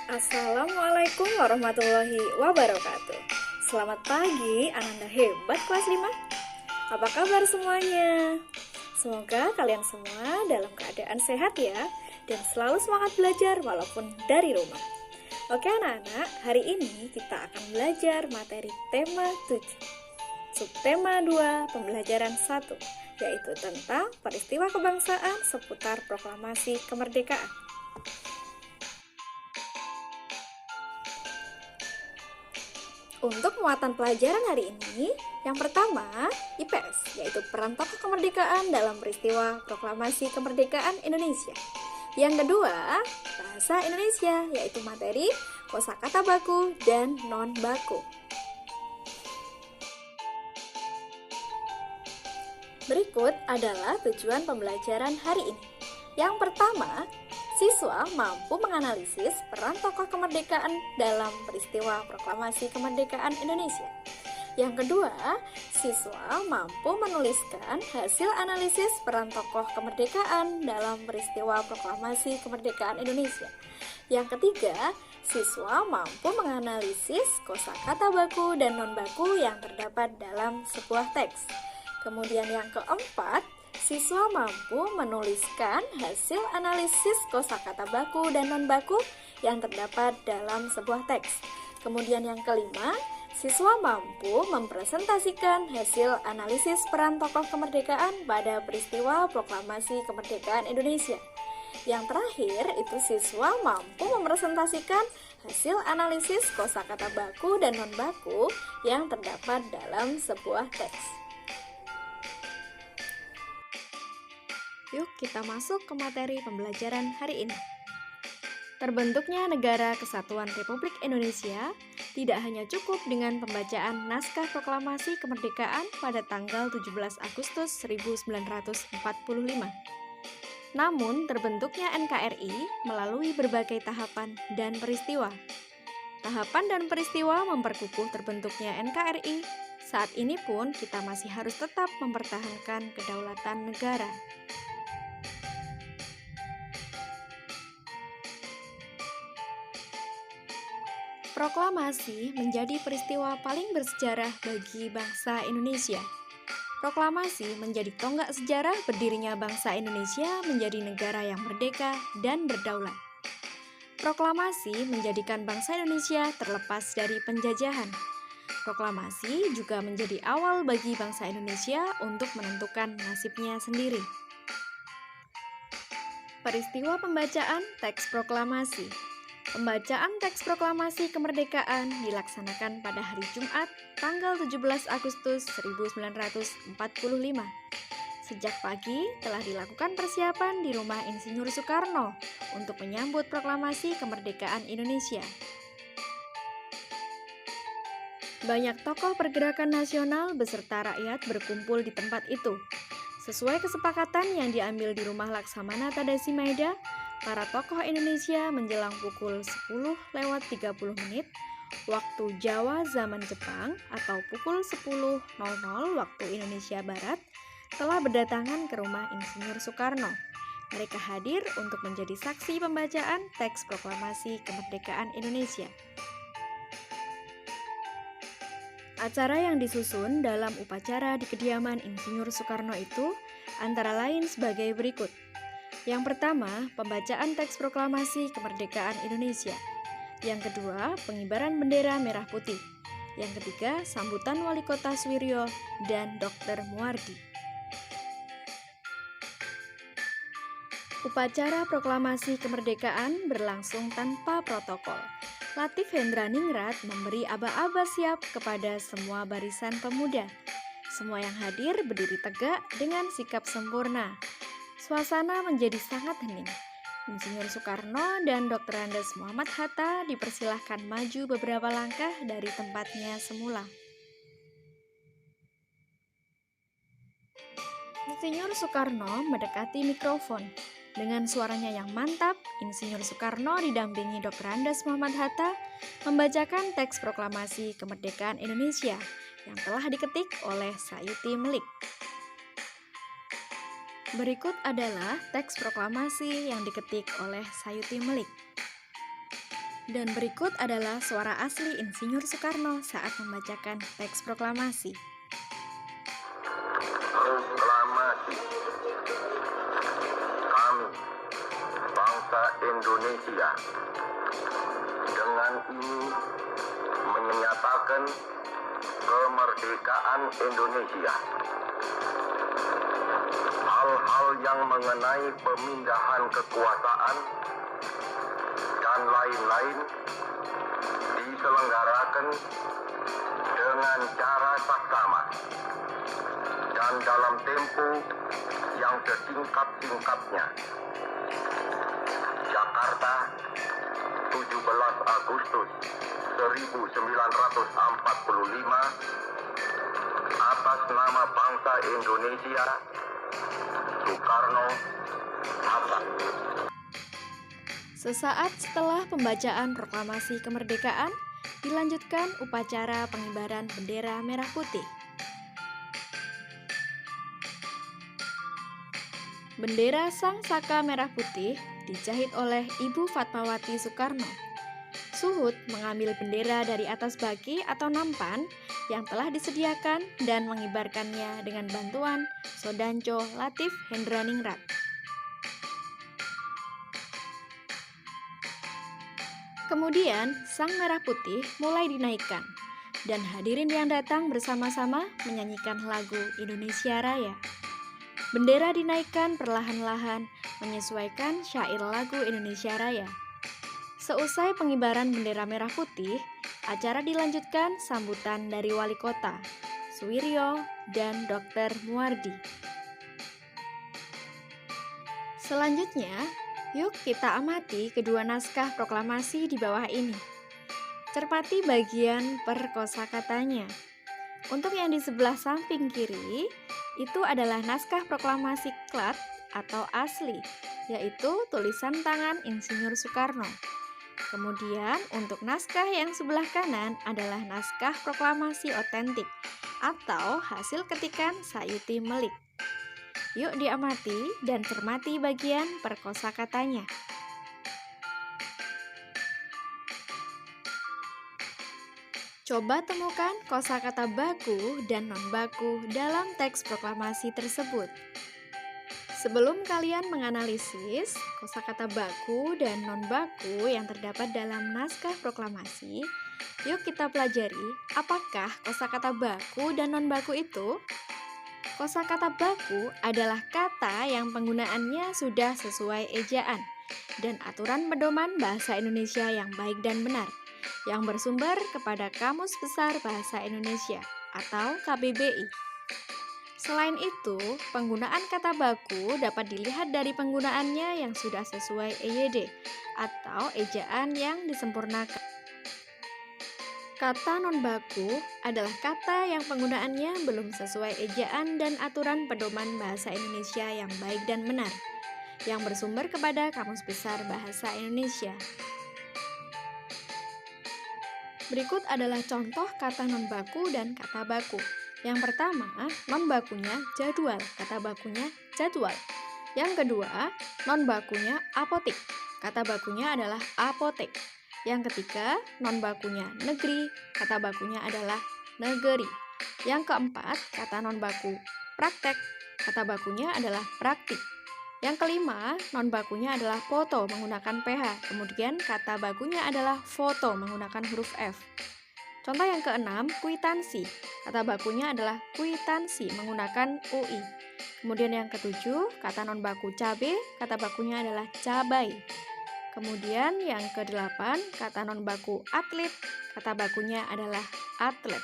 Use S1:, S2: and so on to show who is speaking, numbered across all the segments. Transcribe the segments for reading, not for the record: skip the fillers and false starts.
S1: Assalamualaikum warahmatullahi wabarakatuh. Selamat pagi Ananda hebat kelas 5. Apa kabar semuanya? Semoga kalian semua dalam keadaan sehat ya, dan selalu semangat belajar walaupun dari rumah. Oke anak-anak, hari ini kita akan belajar materi tema 7, subtema 2, pembelajaran 1, yaitu tentang peristiwa kebangsaan seputar proklamasi kemerdekaan. Untuk muatan pelajaran hari ini, yang pertama, IPS, yaitu peran tokoh kemerdekaan dalam peristiwa proklamasi kemerdekaan Indonesia. Yang kedua, bahasa Indonesia, yaitu materi kosakata baku dan non baku. Berikut adalah tujuan pembelajaran hari ini. Yang pertama, siswa mampu menganalisis peran tokoh kemerdekaan dalam peristiwa proklamasi kemerdekaan Indonesia. Yang kedua, siswa mampu menuliskan hasil analisis peran tokoh kemerdekaan dalam peristiwa proklamasi kemerdekaan Indonesia. Yang ketiga, siswa mampu menganalisis kosakata baku dan non baku yang terdapat dalam sebuah teks. Kemudian yang keempat, siswa mampu menuliskan hasil analisis kosakata baku dan non baku yang terdapat dalam sebuah teks. Kemudian yang kelima, siswa mampu mempresentasikan hasil analisis peran tokoh kemerdekaan pada peristiwa proklamasi kemerdekaan Indonesia. Yang terakhir, itu siswa mampu mempresentasikan hasil analisis kosakata baku dan non baku yang terdapat dalam sebuah teks. Yuk kita masuk ke materi pembelajaran hari ini. Terbentuknya Negara Kesatuan Republik Indonesia tidak hanya cukup dengan pembacaan naskah proklamasi kemerdekaan pada tanggal 17 Agustus 1945. Namun terbentuknya NKRI melalui berbagai tahapan dan peristiwa. Tahapan dan peristiwa memperkukuh terbentuknya NKRI. Saat ini pun kita masih harus tetap mempertahankan kedaulatan negara. Proklamasi menjadi peristiwa paling bersejarah bagi bangsa Indonesia. Proklamasi menjadi tonggak sejarah berdirinya bangsa Indonesia menjadi negara yang merdeka dan berdaulat. Proklamasi menjadikan bangsa Indonesia terlepas dari penjajahan. Proklamasi juga menjadi awal bagi bangsa Indonesia untuk menentukan nasibnya sendiri. Peristiwa pembacaan teks proklamasi. Pembacaan teks proklamasi kemerdekaan dilaksanakan pada hari Jumat, tanggal 17 Agustus 1945. Sejak pagi telah dilakukan persiapan di rumah Insinyur Soekarno untuk menyambut proklamasi kemerdekaan Indonesia. Banyak tokoh pergerakan nasional beserta rakyat berkumpul di tempat itu. Sesuai kesepakatan yang diambil di rumah Laksamana Tadasi Maeda, para tokoh Indonesia menjelang pukul 10:30 waktu Jawa zaman Jepang atau pukul 10:00 waktu Indonesia Barat telah berdatangan ke rumah Insinyur Soekarno. Mereka hadir untuk menjadi saksi pembacaan teks proklamasi kemerdekaan Indonesia. Acara yang disusun dalam upacara di kediaman Insinyur Soekarno itu antara lain sebagai berikut. Yang pertama, pembacaan teks proklamasi kemerdekaan Indonesia. Yang kedua, pengibaran bendera merah putih. Yang ketiga, sambutan Wali Kota Suwiryo dan Dr. Muwardi. Upacara proklamasi kemerdekaan berlangsung tanpa protokol. Latif Hendraningrat memberi aba-aba siap kepada semua barisan pemuda. Semua yang hadir berdiri tegak dengan sikap sempurna. Suasana menjadi sangat hening. Insinyur Soekarno dan Dr. Andes Muhammad Hatta dipersilahkan maju beberapa langkah dari tempatnya semula. Insinyur Soekarno mendekati mikrofon. Dengan suaranya yang mantap, Insinyur Soekarno didampingi Dr. Andes Muhammad Hatta membacakan teks proklamasi kemerdekaan Indonesia yang telah diketik oleh Sayuti Melik. Berikut adalah teks proklamasi yang diketik oleh Sayuti Melik. Dan berikut adalah suara asli Insinyur Soekarno saat membacakan teks proklamasi.
S2: Proklamasi. Kami, bangsa Indonesia, dengan ini menyatakan kemerdekaan Indonesia. Hal-hal yang mengenai pemindahan kekuasaan dan lain-lain diselenggarakan dengan cara saksama dan dalam tempo yang sesingkat-singkatnya. Jakarta, 17 Agustus 1945, atas nama bangsa Indonesia, Soekarno-Hatta.
S1: Sesaat setelah pembacaan proklamasi kemerdekaan, dilanjutkan upacara pengibaran bendera merah putih. Bendera Sang Saka Merah Putih dijahit oleh Ibu Fatmawati Soekarno. Suhud mengambil bendera dari atas baki atau nampan yang telah disediakan dan mengibarkannya dengan bantuan Sodanco Latif Hendraningrat. Kemudian, sang merah putih mulai dinaikkan, dan hadirin yang datang bersama-sama menyanyikan lagu Indonesia Raya. Bendera dinaikkan perlahan-lahan menyesuaikan syair lagu Indonesia Raya. Seusai pengibaran bendera merah putih, acara dilanjutkan sambutan dari Wali Kota, Suwiryo, dan Dr. Muardi. Selanjutnya, yuk kita amati kedua naskah proklamasi di bawah ini. Cermati bagian per kosakatanya. Untuk yang di sebelah samping kiri, itu adalah naskah proklamasi klat atau asli, yaitu tulisan tangan Insinyur Soekarno. Kemudian, untuk naskah yang sebelah kanan adalah naskah proklamasi otentik atau hasil ketikan Sayuti Melik. Yuk diamati dan cermati bagian per kosakatanya. Coba temukan kosakata baku dan non-baku dalam teks proklamasi tersebut. Sebelum kalian menganalisis kosakata baku dan non-baku yang terdapat dalam naskah proklamasi, yuk kita pelajari apakah kosakata baku dan non-baku itu. Kosakata baku adalah kata yang penggunaannya sudah sesuai ejaan dan aturan pedoman bahasa Indonesia yang baik dan benar, yang bersumber kepada Kamus Besar Bahasa Indonesia atau KBBI. Selain itu, penggunaan kata baku dapat dilihat dari penggunaannya yang sudah sesuai EYD atau ejaan yang disempurnakan. Kata non-baku adalah kata yang penggunaannya belum sesuai ejaan dan aturan pedoman bahasa Indonesia yang baik dan benar, yang bersumber kepada Kamus Besar Bahasa Indonesia. Berikut adalah contoh kata non-baku dan kata baku. Yang pertama, non-bakunya jadwal, kata bakunya jadwal. Yang kedua, non-bakunya apotik, kata bakunya adalah apotek. Yang ketiga, non-bakunya negeri, kata bakunya adalah negeri. Yang keempat, kata non-baku praktek, kata bakunya adalah praktik. Yang kelima, non-bakunya adalah foto menggunakan PH, kemudian kata bakunya adalah foto menggunakan huruf F. Contoh yang keenam, kwitansi, kata bakunya adalah kwitansi menggunakan UI. Kemudian yang ketujuh, kata non-baku cabe, kata bakunya adalah cabai. Kemudian yang kedelapan, kata non-baku atlet, kata bakunya adalah atlet.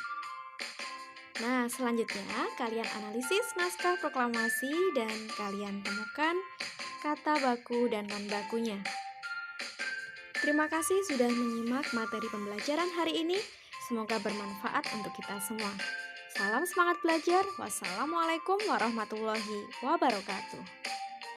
S1: Nah, selanjutnya kalian analisis naskah proklamasi dan kalian temukan kata baku dan non-bakunya. Terima kasih sudah menyimak materi pembelajaran hari ini. Semoga bermanfaat untuk kita semua. Salam semangat belajar. Wassalamualaikum warahmatullahi wabarakatuh.